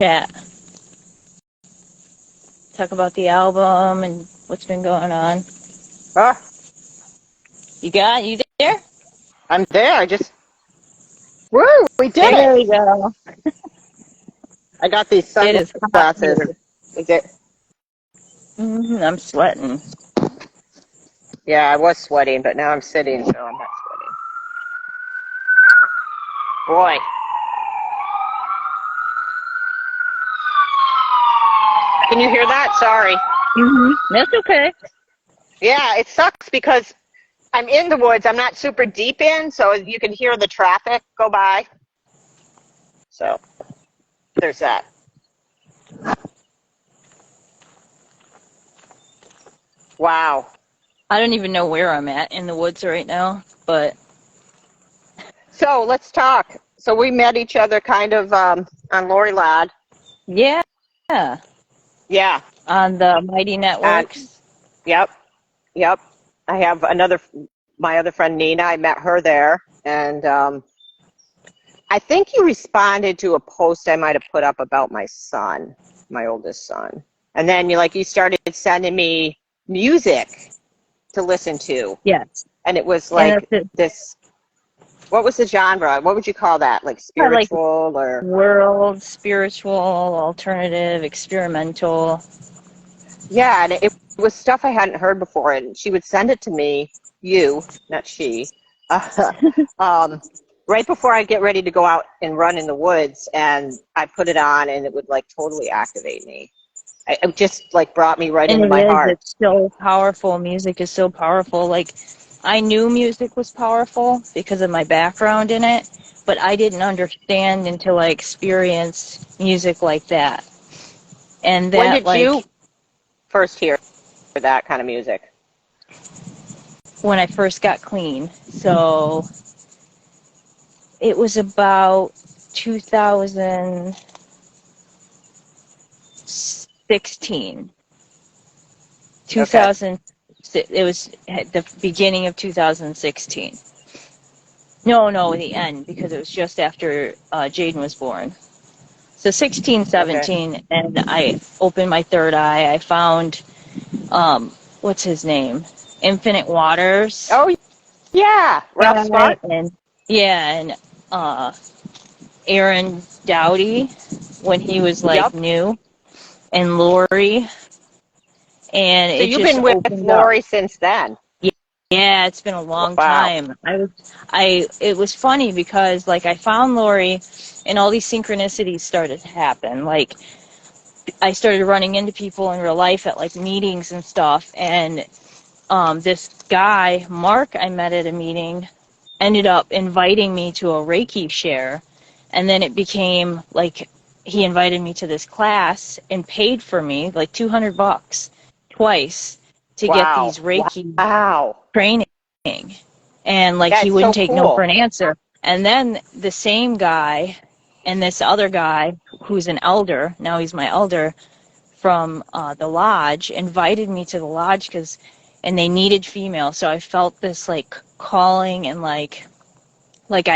chat. Talk about the album and what's been going on. You there? I'm there. Woo, we did it. There we go. I got these sunglasses. Is it? I'm sweating. Yeah, I was sweating, but now I'm sitting, so I'm not sweating. Boy. Can you hear that? Sorry. That's okay. Yeah, it sucks because I'm in the woods. I'm not super deep in, so you can hear the traffic go by. So there's that. Wow. I don't even know where I'm at in the woods right now, but... So let's talk. So we met each other kind of on Lori Ladd. Yeah. Yeah. On the Mighty Networks. Yep. I have my other friend Nina. I met her there, and I think you responded to a post I might have put up about my son, my oldest son, and then you started sending me music to listen to. Yes. And it was like this. What was the genre? What would you call that? Like spiritual or world, spiritual, alternative, experimental. Yeah, and it was stuff I hadn't heard before, and she would send it to me, not she, right before I get ready to go out and run in the woods, and I put it on, and it would totally activate me. It just brought me right into my heart. It's so powerful. Music is so powerful. I knew music was powerful because of my background in it, but I didn't understand until I experienced music like that. And that, when did you first hear that kind of music? When I first got clean. So it was about 2016. Okay. It was at the beginning of 2016. No, the end, because it was just after Jaden was born. So 16, 17, okay. And I opened my third eye. I found, what's his name? Infinite Waters. Oh, yeah. Ralph Smart? And Aaron Dowdy, when he was new, and Lori. And so you've been with Lori since then? Yeah, it's been a long time. It was funny because I found Lori and all these synchronicities started to happen. I started running into people in real life at meetings and stuff, and this guy, Mark, I met at a meeting, ended up inviting me to a Reiki share, and then it became he invited me to this class and paid for me $200 twice to get these Reiki training, and he wouldn't take no for an answer. And then the same guy and this other guy who's an elder, now he's my elder, from the lodge, invited me to the lodge and they needed female, so I felt this calling, and I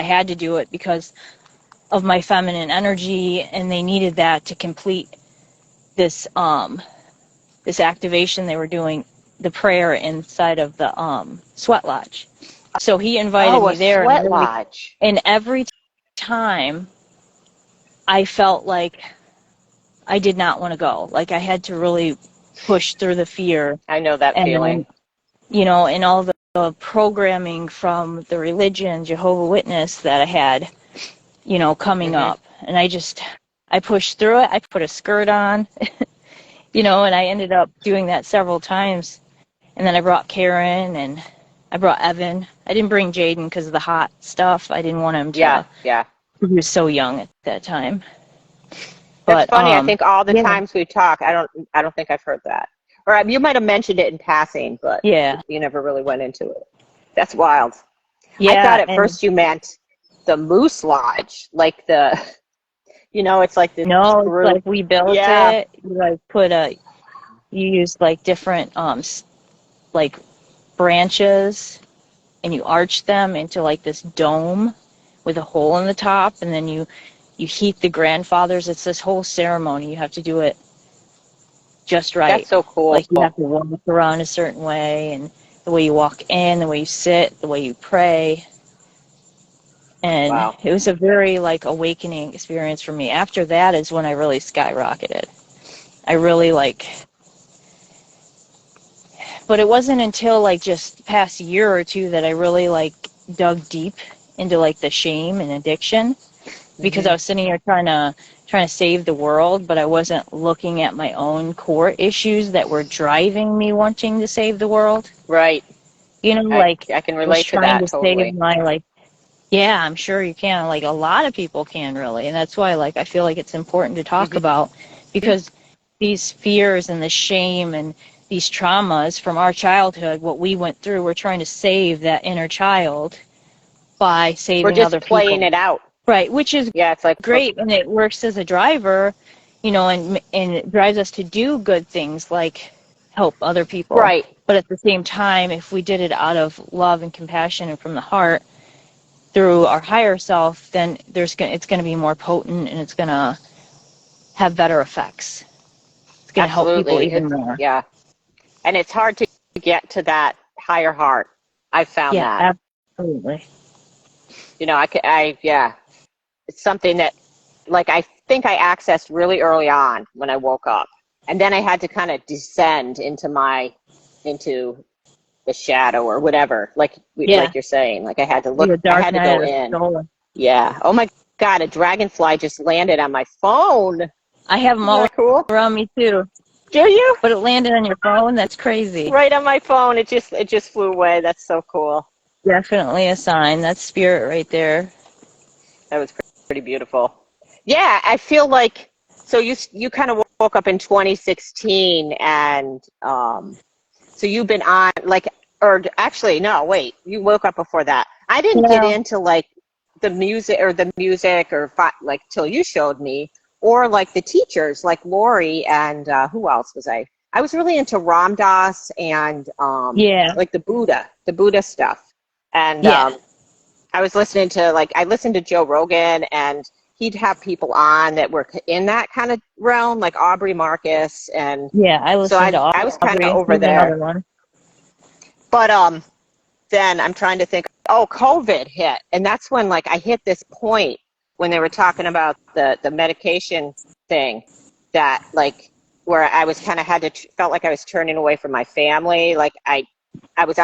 had to do it because of my feminine energy, and they needed that to complete this this activation they were doing, the prayer inside of the sweat lodge. So he invited me there, sweat lodge. And every time I felt like I did not want to go. I had to really push through the fear. I know that feeling. And all the programming from the religion, Jehovah's Witness, that I had, coming up. And I pushed through it. I put a skirt on, and I ended up doing that several times. And then I brought Karen and I brought Evan. I didn't bring Jaden because of the hot stuff. I didn't want him to. Yeah. He was so young at that time. That's funny. I think all the times we talk, I don't think I've heard that. Or you might have mentioned it in passing, but you never really went into it. That's wild. Yeah, I thought at first you meant the Moose Lodge, it's this. No, group. It's we built it. You used different branches, and you arched them into this dome with a hole in the top, and then you you heat the grandfathers. It's this whole ceremony. You have to do it just right. That's so cool. Like you have to walk around a certain way, and the way you walk in, the way you sit, the way you pray. And Wow. it was a very like awakening experience for me. After that is when I really skyrocketed. I really but it wasn't until like just the past year or two that I really like dug deep into like the shame and addiction, because I was sitting here trying to save the world, but I wasn't looking at my own core issues that were driving me wanting to save the world. Right. You know, like I can I was relate to trying that to totally. save my like. Yeah, I'm sure you can. Like a lot of people can really, and that's why like I feel like it's important to talk about, because these fears and the shame and these traumas from our childhood, what we went through, we're trying to save that inner child by saving We're just other playing people. it out. Right, which is Yeah, it's like great, and it works as a driver, you know, and it drives us to do good things like help other people. Right. But at the same time, if we did it out of love and compassion and from the heart, through our higher self, then it's going to be more potent, and it's going to have better effects. It's going to help people even more. Yeah. And it's hard to get to that higher heart. I found that. Absolutely. You know, it's something that, like, I think I accessed really early on when I woke up. And then I had to kind of descend into the shadow or whatever, like you're saying. Like I had to look, I had to go in. Yeah. Oh my God, a dragonfly just landed on my phone. I have them all around me too. Do you? But it landed on your phone? That's crazy. Right on my phone. It just flew away. That's so cool. Definitely a sign. That's spirit right there. That was pretty beautiful. Yeah, I feel like, so you kind of woke up in 2016, and so you've been on, like, or actually, no, wait, you woke up before that. I didn't get into, like, the music or, like, till you showed me, or, like, the teachers, like Lori, and who else was I? I was really into Ram Dass and, like, the Buddha stuff. And I was listening to, like, I listened to Joe Rogan, and he'd have people on that were in that kind of realm, like Aubrey Marcus, and I listened to Aubrey. I was kind of over there. But then I'm trying to think. Oh, COVID hit, and that's when, like, I hit this point when they were talking about the medication thing, that, like, where I was kind of felt like I was turning away from my family. Like I was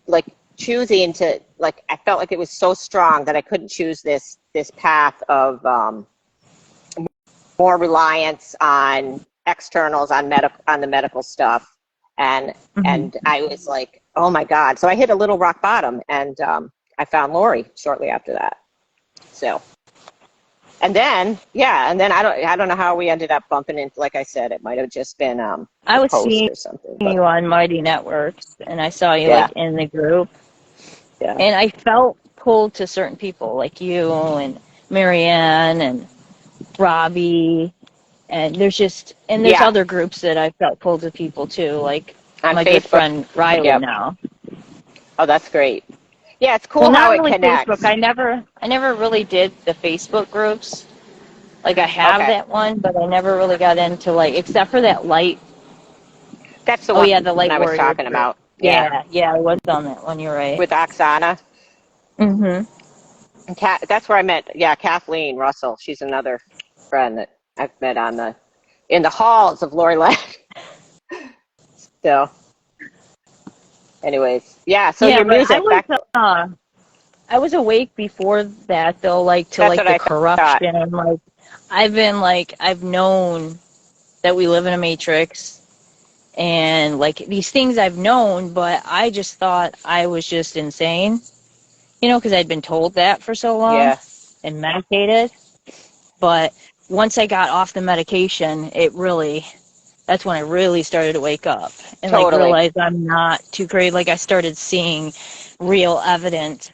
like choosing to, like, I felt like it was so strong that I couldn't choose this path of more reliance on externals, on the medical stuff, and I was like, oh my God. So I hit a little rock bottom, and I found Lori shortly after that. So, and then I don't know how we ended up bumping into. Like I said, it might have just been I was post seeing or something, you on Mighty Networks, and I saw you like in the group. Yeah. And I felt pulled to certain people, like you and Marianne and Robbie, and there's other groups that I felt pulled to people too, like on my Facebook. good friend Riley now. Oh, that's great. Yeah, it's cool how it connects. Facebook. I never really did the Facebook groups. Like I have that one, but I never really got into, like, except for that light. That's the one. The light I was talking group. about. Yeah, I was on that one. You're right. With Oksana. Mhm. And that's where I met. Yeah, Kathleen Russell. She's another friend that I've met in the halls of Lori Land. So, anyways, yeah. So your music. I was awake before that, though, like to like the corruption. Like I've known that we live in a matrix, and like these things I've known, but I just thought I was just insane, you know, because I'd been told that for so long and medicated. But once I got off the medication, that's when I really started to wake up and like realize I'm not too crazy. Like I started seeing real evidence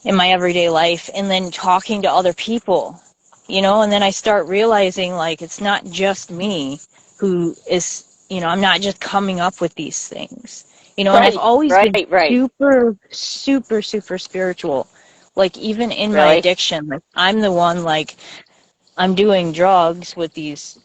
in my everyday life, and then talking to other people, you know, and then I start realizing, like, it's not just me who is, you know, I'm not just coming up with these things, you know, and I've always been super, super, super spiritual. Like, even in my Really? addiction, like, I'm the one, like, I'm doing drugs with these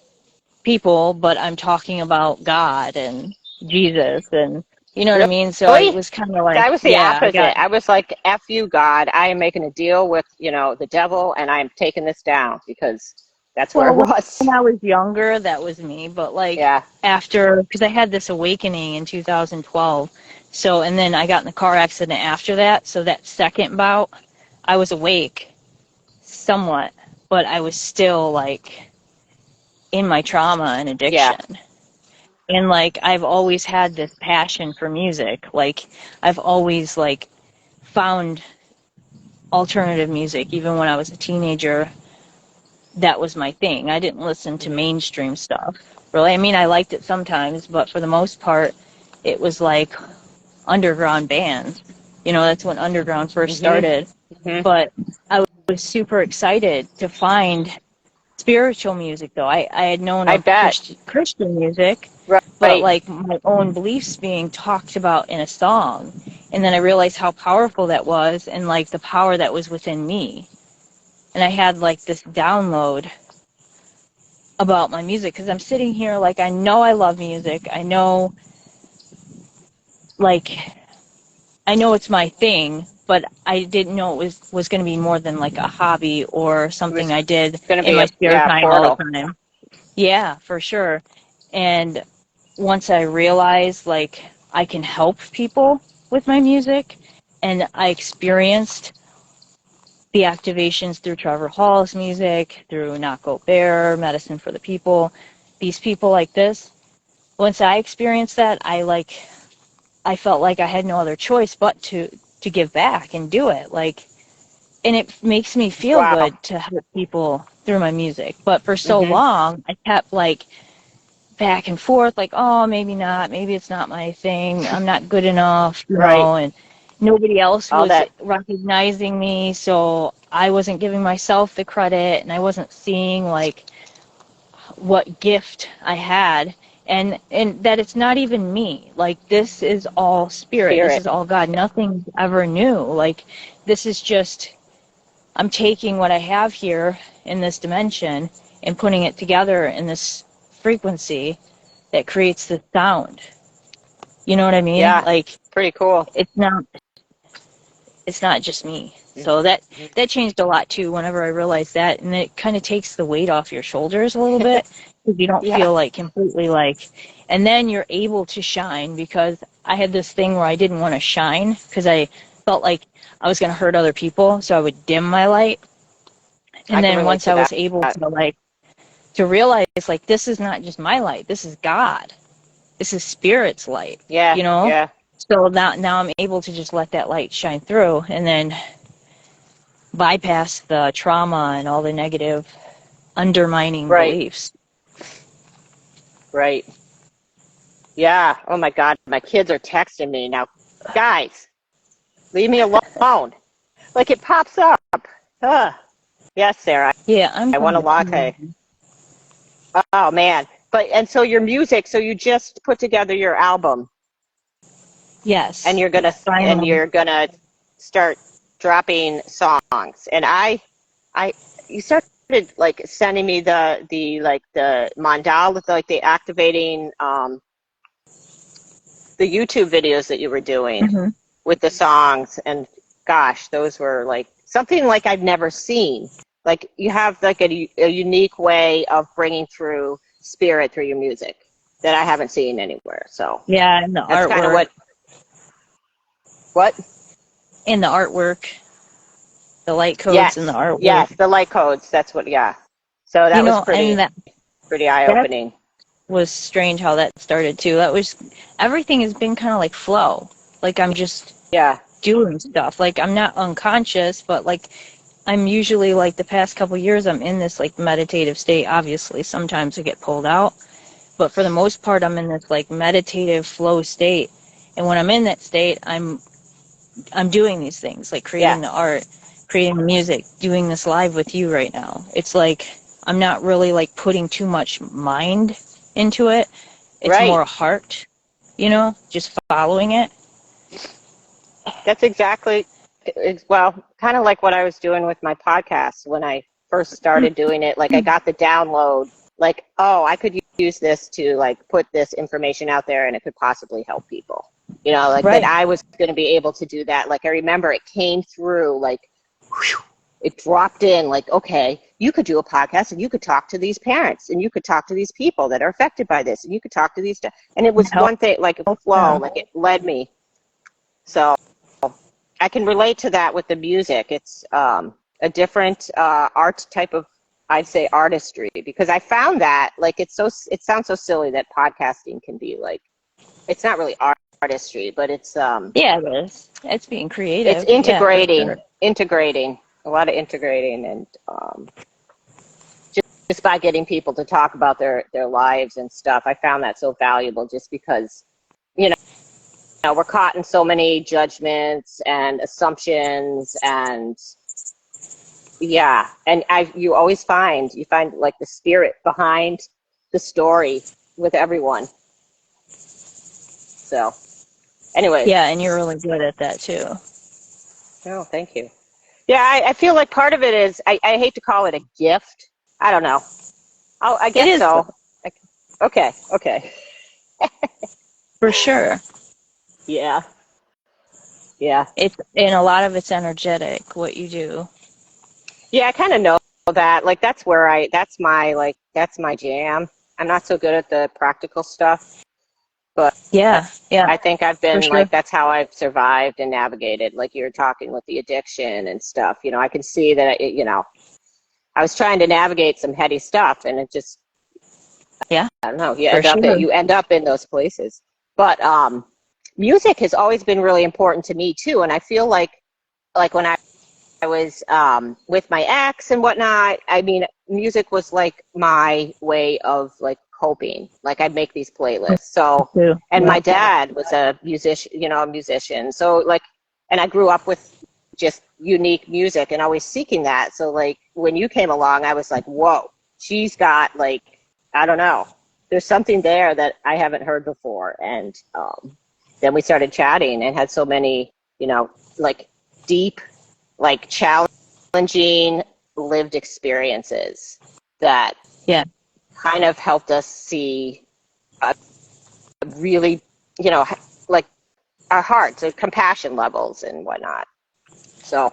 people, but I'm talking about God and Jesus and, you know what I mean? So I Really? was kind of So like, I was the yeah, I got, opposite. I was like, F you, God. I am making a deal with, the devil, and I'm taking this down because that's where I well, was. when I was younger, that was me, but like Yeah. after, because I had this awakening in 2012. So, and then I got in a car accident after that. So that second bout, I was awake somewhat, but I was still like in my trauma and Yeah. addiction. And like I've always had this passion for music. Like I've always like found alternative music even when I was a teenager. That was my thing. I didn't listen to Hmm. mainstream stuff. Really, I mean, I liked it sometimes, but for the most part, it was like underground bands. You know, that's when underground first Hmm. started. Hmm. But I was super excited to find spiritual music, though. I had known I of bet. Christian music, but Right. like my own beliefs being talked about in a song. And then I realized how powerful that was and like the power that was within me. And I had like this download about my music because I'm sitting here like I know I love music. Like I know it's my thing, but I didn't know it was going to be more than like a hobby or It something was I did going to in be my spare a time all the portal. time. Yeah, for sure. And once I realized like I can help people with my music and I experienced the activations through Trevor Hall's music, through Not Go Bear, Medicine for the People, these people like this. Once I experienced that, I felt like I had no other choice but to give back and do it. Like, and it makes me feel Wow. good to help people through my music. But for so Hmm. long, I kept like back and forth, like, oh, maybe not, maybe it's not my thing, I'm not good enough, Right. and nobody else All was that. recognizing me, so I wasn't giving myself the credit, and I wasn't seeing like what gift I had. And that it's not even me. Like this is all spirit. This Spirit. is all God. Nothing's ever new. Like this is just I'm taking what I have here in this dimension and putting it together in this frequency that creates the sound. You know what I mean? Yeah. Like Pretty cool. it's not it's not just me. So that changed a lot too whenever I realized that, and it kind of takes the weight off your shoulders a little bit because you don't Yeah. feel like completely like, and then you're able to shine because I had this thing where I didn't want to shine because I felt like I was going to hurt other people, so I would dim my light. I And can then relate once to I that. was able to like to realize like this is not just my light, this is God. This is spirit's light, Yeah. you know? Yeah. So now I'm able to just let that light shine through and then bypass the trauma and all the negative undermining Right. beliefs. Right. Yeah. Oh my God. My kids are texting me now. Guys, leave me alone. Like it pops up. Ugh. Yes, Sarah. Yeah, I'm I want a fine. latte. Oh man. And so your music, so you just put together your album and Yes, you're gonna and finally. you're gonna start dropping songs. And I you started like sending me the like the mandala, like the activating the YouTube videos that you were doing Hmm. with the songs, and gosh, those were like something like I've never seen. Like you have like a unique way of bringing through spirit through your music that I haven't seen anywhere. So Yeah, and the that's kind of artwork. what. And the artwork, the light codes and the Yes, artwork. yes, the light codes. That's what. Yeah. So You that was know, and pretty eye that opening. was strange how that started too. That was everything has been kind of like flow. Like I'm just Yeah. doing stuff. Like I'm not unconscious, but like I'm usually like the past couple years I'm in this like meditative state. Obviously, sometimes I get pulled out, but for the most part I'm in this like meditative flow state. And when I'm in that state, I'm doing these things, like Yeah. creating the art, creating the music, doing this live with you right now. It's like I'm not really like putting too much mind into it. It's Right. more heart, just following it. That's exactly well, kind of like what I was doing with my podcast when I first started doing it. Like I got the download, like, oh, I could use this to like put this information out there and it could possibly help people. You know, like Right. that I was going to be able to do that. Like I remember it came through like, whew, it dropped in like, okay, you could do a podcast and you could talk to these parents and you could talk to these people that are affected by this and you could talk to these, and it was one thing, like a flow, like it led me. So I can relate to that with the music. It's a different art type of, I'd say, artistry, because I found that like it sounds so silly that podcasting can be like, it's not really artistry, but it's yeah, it is. It's being creative. it's integrating, yeah, sure. integrating, a lot of integrating, and just by getting people to talk about their lives and stuff. I found that so valuable just because, you know, we're caught in so many judgments and assumptions, and yeah, and you always find like the spirit behind the story with everyone. So anyways. Yeah, and you're really good at that too. Oh, thank you. Yeah, I feel like part of it is, I hate to call it a gift. I don't know. Oh, I guess It is, so. Okay. for sure. Yeah. And a lot of it's energetic, what you do. Yeah, I kind of know that. Like, that's my jam. I'm not so good at the practical stuff, but Yeah. I think I've been sure. like, that's how I've survived and navigated. Like you're talking with the addiction and stuff, you know, I can see that, you know, I was trying to navigate some heady stuff, and it just, Yeah. I don't know, you end up in those places. But music has always been really important to me too, and I feel like when I was with my ex and whatnot, I mean, music was like my way of like coping. Like I'd make these playlists. So, and my dad was a musician. So like, and I grew up with just unique music and always seeking that. So like when you came along, I was like, whoa, she's got like, I don't know, there's something there that I haven't heard before. And then we started chatting and had so many, you know, like deep, like challenging lived experiences that kind of helped us see really, you know, like our hearts and compassion levels and whatnot. So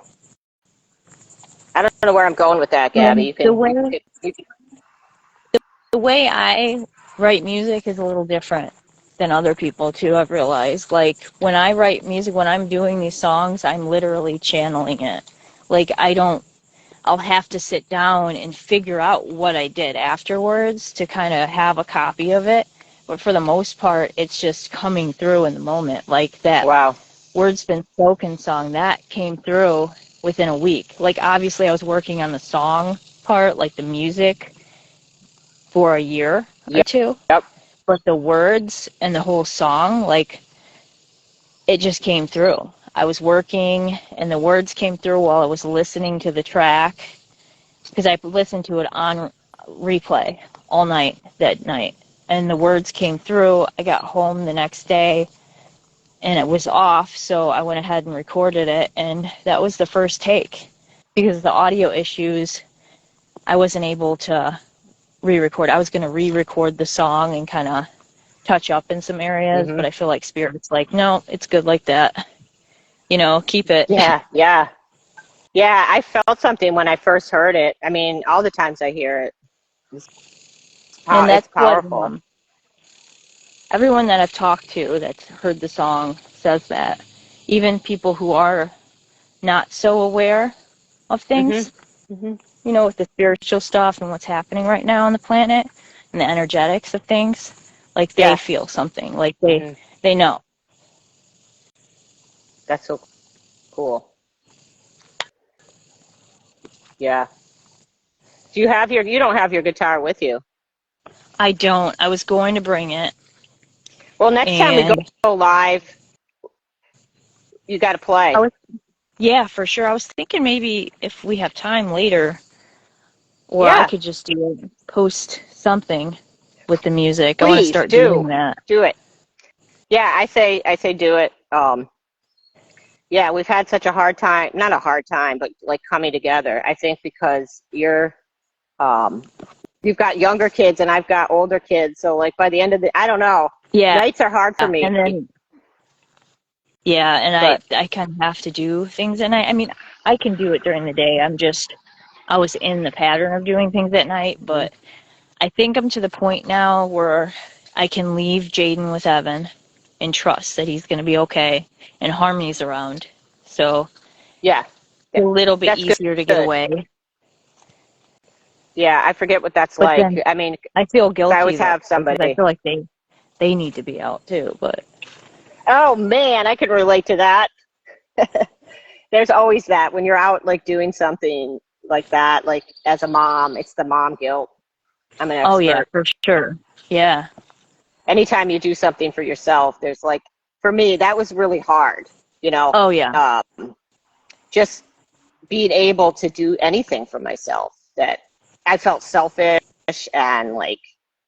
I don't know where I'm going with that, Gabby. The way I write music is a little different than other people too, I've realized. Like when I write music, when I'm doing these songs, I'm literally channeling it. Like I'll have to sit down and figure out what I did afterwards to kind of have a copy of it. But for the most part, it's just coming through in the moment. Like that Words Been Spoken song, that came through within a week. Like obviously I was working on the song part, like the music, for a year or two. But the words and the whole song, like it just came through. I was working and the words came through while I was listening to the track, because I listened to it on replay all night that night. And the words came through. I got home the next day and it was off, so I went ahead and recorded it, and that was the first take. Because of the audio issues, I wasn't able to re-record. I was going to re-record the song and kind of touch up in some areas, but I feel like Spirit's like, no, it's good like that. You know, keep it. Yeah, I felt something when I first heard it. I mean, all the times I hear it, and that's powerful. What, everyone that I've talked to that's heard the song says that. Even people who are not so aware of things, you know, with the spiritual stuff and what's happening right now on the planet and the energetics of things, like they feel something, like they know. That's so cool. Yeah. You don't have your guitar with you? I don't. I was going to bring it. Well, next time we go live, you got to play. Yeah, for sure. I was thinking maybe if we have time later, or I could just post something with the music. Please, I want to start doing that. Do it. Yeah, I say do it. Yeah, we've had such a hard time, not a hard time, but like coming together. I think because um, you've got younger kids and I've got older kids. So like by the end of I don't know, Yeah. nights are hard for me. And then, yeah, and But I kind of have to do things at night. I mean, I can do it during the day. I was in the pattern of doing things at night, but I think I'm to the point now where I can leave Jaden with Evan and trust that he's going to be okay and Harmony's around. So yeah, it's a little bit that's easier to get good. away. Yeah, I forget what that's But like. then I mean, I feel 'cause I guilty always though, have because I somebody. feel like they need to be out too. But Oh man, I can relate to that. There's always that when you're out like doing something like that, like as a mom, it's the mom guilt. I'm an oh yeah, expert. for sure. Yeah. Anytime you do something for yourself, there's like, for me, that was really hard, you know, Oh yeah. just being able to do anything for myself that I felt selfish and like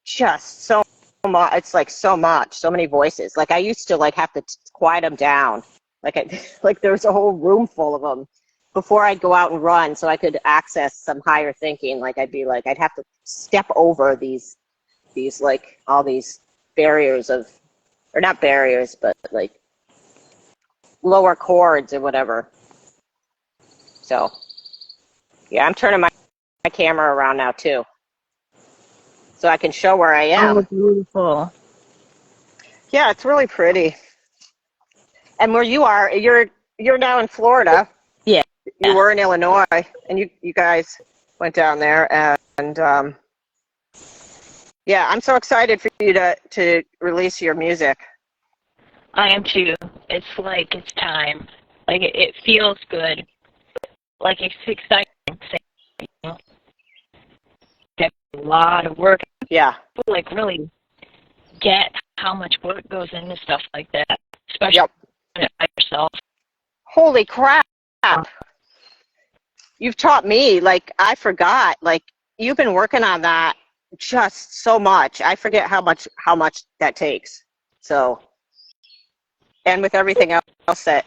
just so much. It's like so much, so many voices. Like I used to like have to quiet them down. Like like there was a whole room full of them before I'd go out and run, so I could access some higher thinking. Like I'd have to step over these like all these barriers of, or not barriers, but like lower chords or whatever. So yeah, I'm turning my camera around now too, so I can show where I Oh, am. beautiful. Yeah, it's really pretty. And where you are, you're now in Florida. Yeah. You were in Illinois, and you guys went down there, and yeah, I'm so excited for you to release your music. I am too. It's like it's time. Like it feels good. Like it's exciting. You know? That's a lot of work. Yeah. Like really get how much work goes into stuff like that, especially Yep. by yourself. Holy crap! You've taught me. Like I forgot. Like you've been working on that just so much. I forget how much that takes. So, and with everything else that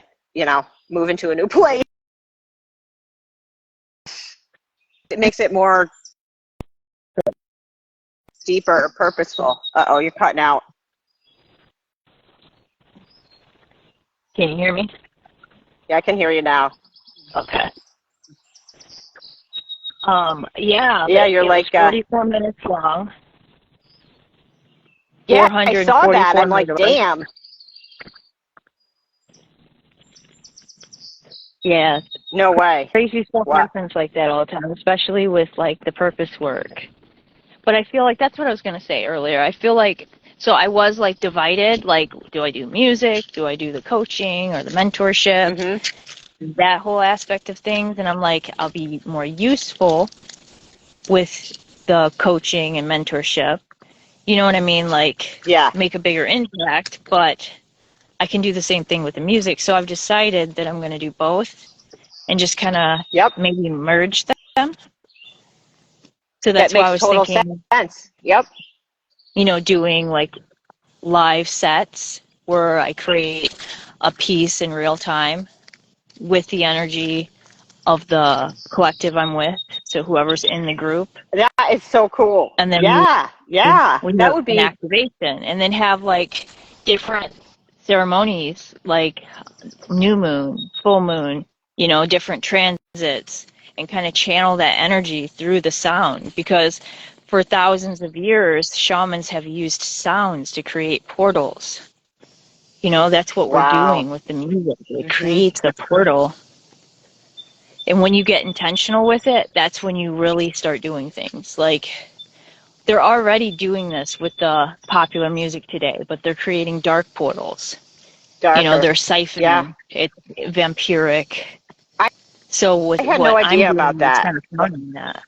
moving to a new place, it makes it more deeper, purposeful. Uh-oh, you're cutting out. Can you hear me? Yeah, I can hear you now. Okay. Yeah. Yeah, you're like 44 minutes long. Yeah, I saw that. I'm like, megabytes. damn. Yeah. No way. Crazy stuff happens like that all the time, especially with like the purpose work. But I feel like that's what I was going to say earlier. I feel like, so I was like divided, like, do I do music? Do I do the coaching or the mentorship? Mm-hmm. That whole aspect of things. And I'm like, I'll be more useful with the coaching and mentorship. You know what I mean? Like, yeah, make a bigger impact, but I can do the same thing with the music. So I've decided that I'm going to do both and just kind of maybe merge them. So that's why I was total thinking sense. Yep. You know, doing like live sets where I create a piece in real time with the energy of the collective I'm with. So whoever's in the group. That is so cool. And then we that would be an activation, and then have like different ceremonies like new moon, full moon, you know, different transits, and kind of channel that energy through the sound, because for thousands of years shamans have used sounds to create portals. You know, that's what we're doing with the music. It creates a portal. And when you get intentional with it, that's when you really start doing things. Like, they're already doing this with the popular music today, but they're creating dark portals. Darker. You know, they're siphoning. Yeah. It's vampiric. So I had no idea about that. Kind of that.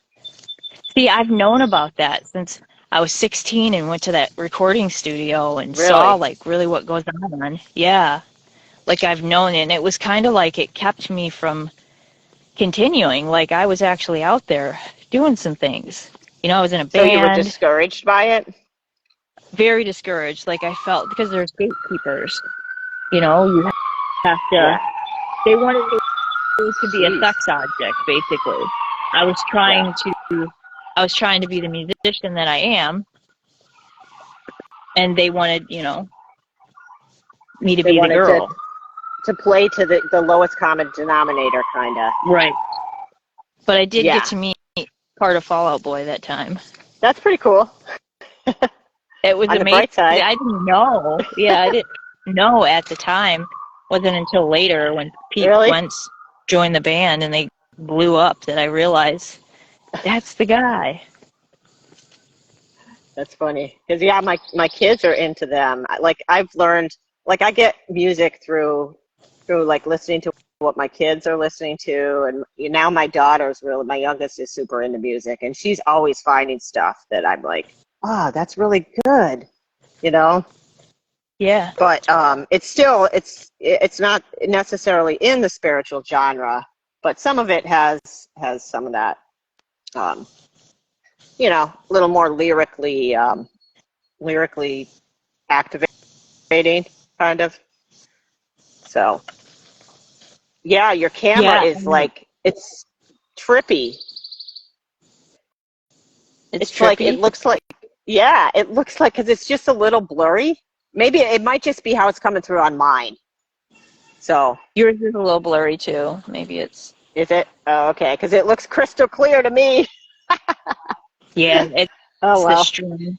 See, I've known about that since I was 16 and went to that recording studio and saw like really what goes on. Yeah. Like I've known it, and it was kind of like it kept me from continuing. Like I was actually out there doing some things. You know, I was in a band. So you were discouraged by it? Very discouraged. Like I felt, because there's gatekeepers. You know, you have to they wanted me to be a Jeez. sex object, basically. I was trying to be the musician that I am, and they wanted, me to They be the wanted girl. to play to the lowest common denominator, kind of. Right. But I did get to meet part of Fall Out Boy that time. That's pretty cool. It was On the amazing. bright side. I didn't know. Yeah, I didn't know at the time. Wasn't until later when Pete Wentz joined the band and they blew up that I realized that's the guy. That's funny. Because, yeah, my kids are into them. Like, I've learned, like, I get music through like, listening to what my kids are listening to. And now my my youngest is super into music. And she's always finding stuff that I'm like, oh, that's really good, Yeah. But it's still, it's not necessarily in the spiritual genre, but some of it has some of that, a little more lyrically activating, kind of. So, yeah, your camera is like, it's trippy. It's trippy? Like, it looks like, because it's just a little blurry. Maybe it might just be how it's coming through on mine. So yours is a little blurry too. Maybe it's. Is it? Oh, okay, because it looks crystal clear to me. Yeah. It's the stream.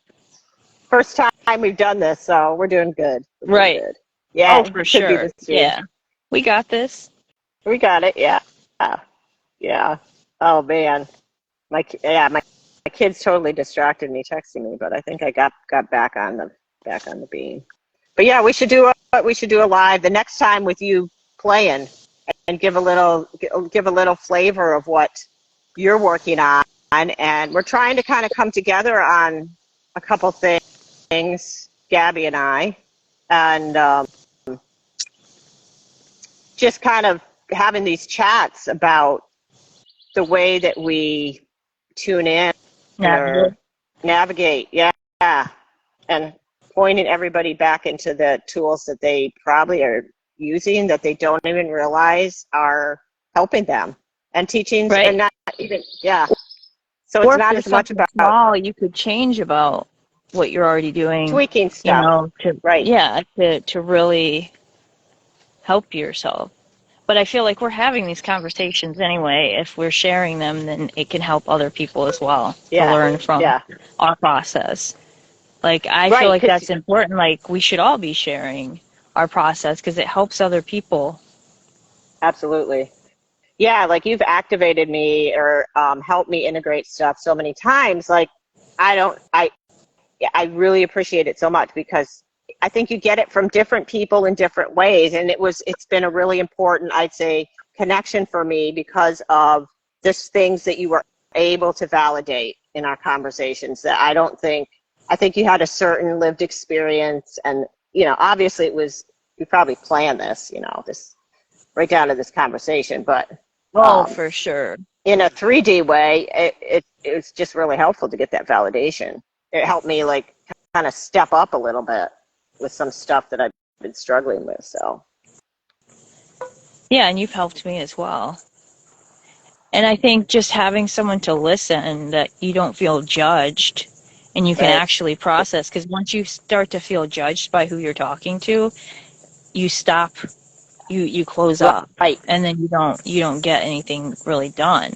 First time we've done this, so we're doing good. Right. Good. Yeah. Oh, for sure. Yeah. We got this. We got it. Yeah. Yeah. Oh man, my kids totally distracted me texting me, but I think I got back on the beam. But yeah, we should do a live the next time with you playing and give a little flavor of what you're working on. And we're trying to kind of come together on a couple things, Gabby and I, and just kind of having these chats about the way that we tune in or navigate. Yeah. And pointing everybody back into the tools that they probably are using that they don't even realize are helping them, and teachings, right. And not even, so or it's not as much about small you could change about what you're already doing, tweaking stuff, to really help yourself. But I feel like we're having these conversations anyway. If we're sharing them, then it can help other people as well to learn from our process. Like, I feel like that's important. Like, we should all be sharing our process because it helps other people. Absolutely. Yeah, like, you've activated me or helped me integrate stuff so many times. Like, I really appreciate it so much because I think you get it from different people in different ways. And it's been a really important, I'd say, connection for me because of just things that you were able to validate in our conversations that I think you had a certain lived experience, and, obviously you probably planned this, this right down to this conversation, but for sure. In a 3D way, it was just really helpful to get that validation. It helped me like kind of step up a little bit with some stuff that I've been struggling with. So yeah, and you've helped me as well. And I think just having someone to listen, that you don't feel judged and you can actually process, because once you start to feel judged by who you're talking to, you stop, you close up, and then you don't get anything really done.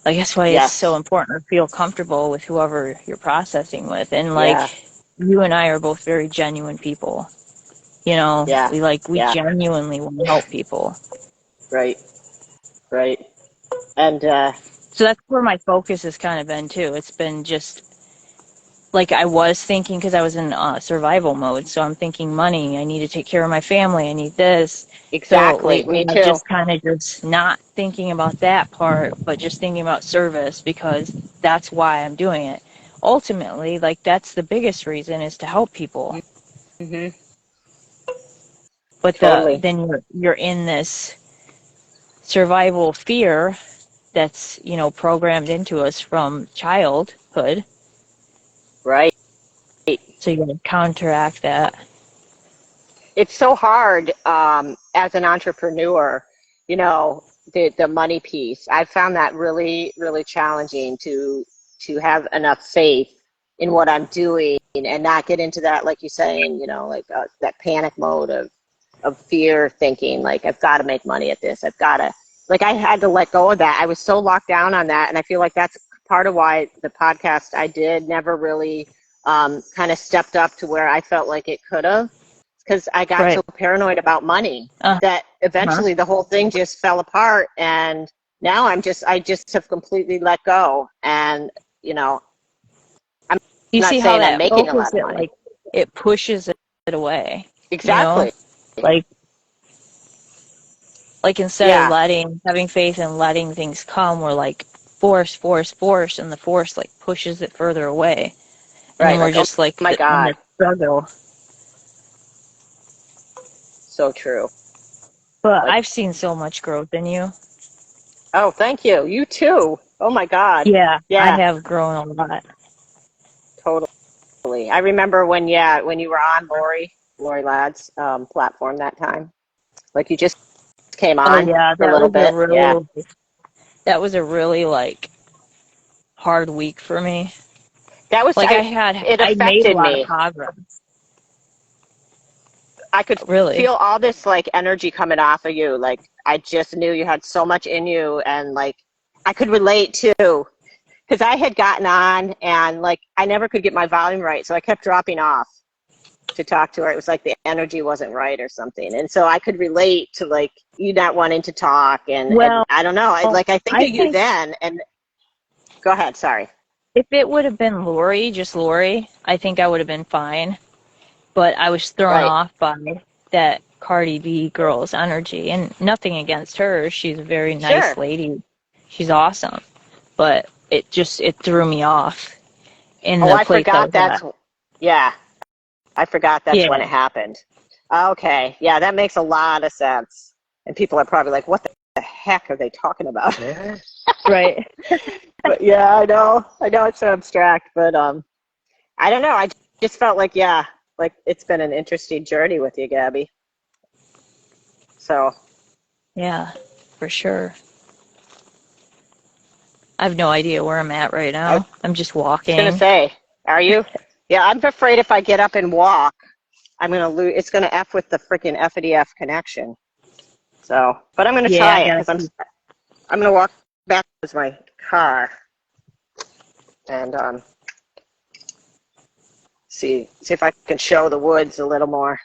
Like, that's why it's so important to feel comfortable with whoever you're processing with. And you and I are both very genuine people. We genuinely want to help people. Right. And so that's where my focus has kind of been too. It's been just like, I was thinking, because I was in survival mode, so I'm thinking money, I need to take care of my family, I need this. Exactly. So lately, I'm just kind of just not thinking about that part, but just thinking about service, because that's why I'm doing it. Ultimately, like, that's the biggest reason, is to help people. Mm-hmm. But then you're in this survival fear that's, programmed into us from childhood. Right. So you got to counteract that. it's so hard as an entrepreneur, you know, the money piece. I found that really, really challenging to have enough faith in what I'm doing and not get into that, like you're saying, you know, like that panic mode of fear thinking, like, I've got to make money at this. I've got to, like, I had to let go of that. I was so locked down on that. And I feel like that's part of why the podcast I did never really kind of stepped up to where I felt like it could have, because I got so paranoid about money that eventually the whole thing just fell apart. And now I just have completely let go. And, you know, I'm You not see how saying I'm that making a lot focus of it money. like it pushes it away. Exactly. You know? Like instead of having faith and letting things come, we're like force, and the force like pushes it further away. And then we're Like, just like oh my in God. the struggle. So true. But I've seen so much growth in you. Oh, thank you. You too. Oh my God. Yeah, I Yeah, have grown a lot. totally. I remember when you were on Lori Ladd's platform that time. Like you just came Oh on yeah, for a little bit. Yeah. that was a really like hard week for me. That was Like it I made a affected lot of me. progress. I could Really. feel all this like energy coming off of you. Like I just knew you had so much in you, and like I could relate to, because I had gotten on and like I never could get my volume right, so I kept dropping off to talk to her. It was like the energy wasn't right or something, and so I could relate to like you not wanting to talk, and Well, I don't know. I think I of you think then, and go ahead. Sorry. if it would have been just Lori, I think I would have been fine. But I was thrown Right. off by that Cardi B girl's energy, and nothing against her. She's a very nice Sure. lady. She's awesome. But it threw me off in Oh, the I place I forgot was at. yeah, I forgot that's when Yeah, it happened. Okay. Yeah, that makes a lot of sense. And people are probably like, what the heck are they talking about? right. But yeah, I know it's so abstract, but I don't know. I just felt like, yeah, like it's been an interesting journey with you, Gabby. So Yeah, for sure. I have no idea where I'm at right I now. I'm just was gonna walking. say, are you? Yeah, I'm afraid if I get up and walk, I'm gonna lose. It's gonna f with the freaking FDF connection. So, but I'm gonna Yeah, try I it gotta because keep. I'm gonna walk back to my car and see if I can show the woods a little more.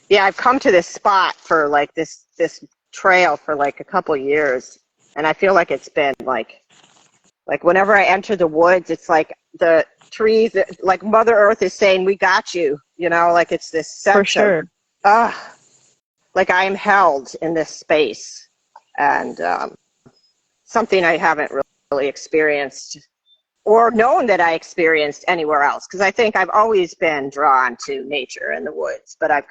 Yeah, I've come to this spot for like this trail for like a couple years, and I feel like it's been like whenever I enter the woods, it's like the trees, like Mother Earth is saying, "We got you." You know, like it's this For sense of, sure. like I am held in this space, and something I haven't really experienced or known that I experienced anywhere else. Because I think I've always been drawn to nature and the woods, but I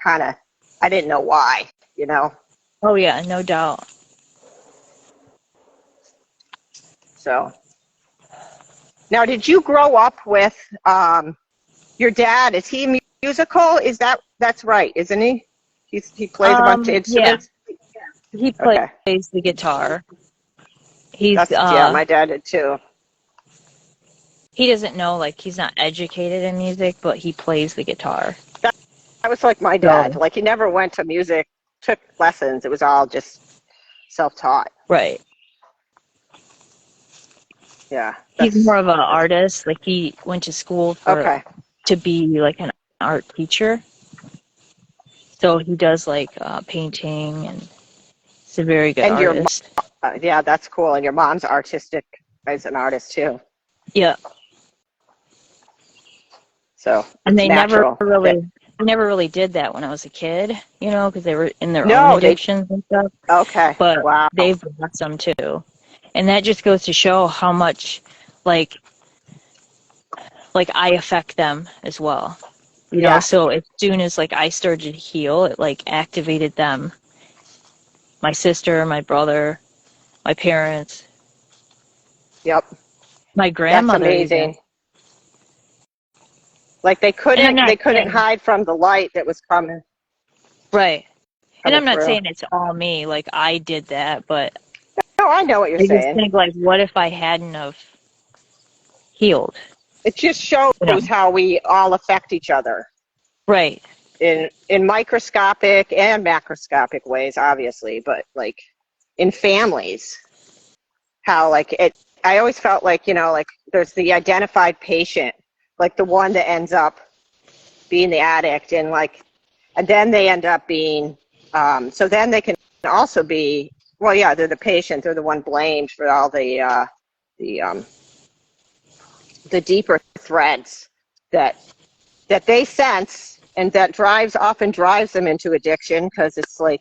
didn't know why, you know? Oh yeah, no doubt. So now, did you grow up with your dad? Is he musical? That's right, isn't he? He plays a bunch of Yeah, instruments? he Okay. plays the guitar. He's Yeah, my dad did too. he doesn't know, like, he's not educated in music, but he plays the guitar. That was like my dad. So, Like he never went to music, took lessons. It was all just self-taught. right. Yeah, He's more that's of an artist. Like, he went to school okay. to be, like, an art teacher. So he does, like, painting, and he's a very good And artist. yeah, that's cool. And your mom's artistic as an artist too. Yeah. So And it's natural. they never really did that when I was a kid, you know, because they were in their own No, they addictions and stuff. okay. But Wow. they've blossomed too. And that just goes to show how much, like I affect them as well. You know, Yeah. so as soon as like I started to heal, it like activated them. My sister, my brother, my parents, Yep. my That's grandmother even. amazing. Like they And I'm couldn't not hide from the light that was coming right. And I'm not through. saying it's all me, like I did that, but No, I know what you're I just saying. think like, what if I hadn't have healed? It just shows You know? how we all affect each other Right. in microscopic and macroscopic ways, obviously, but like in families, how like it. I always felt like, like there's the identified patient, like the one that ends up being the addict, and then they end up being. So then they can also be. Well, yeah, they're the patient. They're the one blamed for all the deeper threads that they sense, and that often drives them into addiction, because it's like,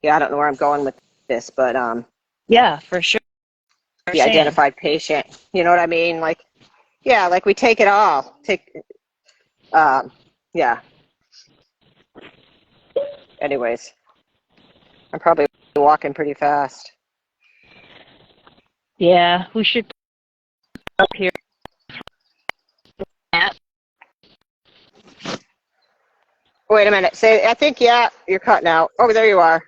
yeah, I don't know where I'm going with this, but Yeah, for sure. the identified patient, you know what I mean? Like, yeah, like we take it all. Yeah. Anyways, I'm probably walking pretty fast. Yeah, we should up here. Wait a minute. I think, yeah, you're cutting out. Oh, there you are.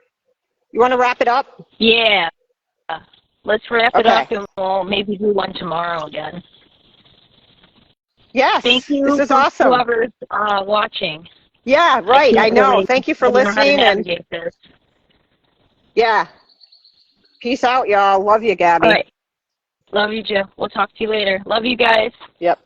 You want to wrap it up? Yeah. Let's wrap it Okay. up and we'll maybe do one tomorrow again. Yes. Thank you This is for awesome. whoever's watching. Yeah, right. I know. Thank you for listening. And this. Yeah. Peace out, y'all. Love you, Gabby. All right. Love you, Jill. We'll talk to you later. Love you guys. Yep.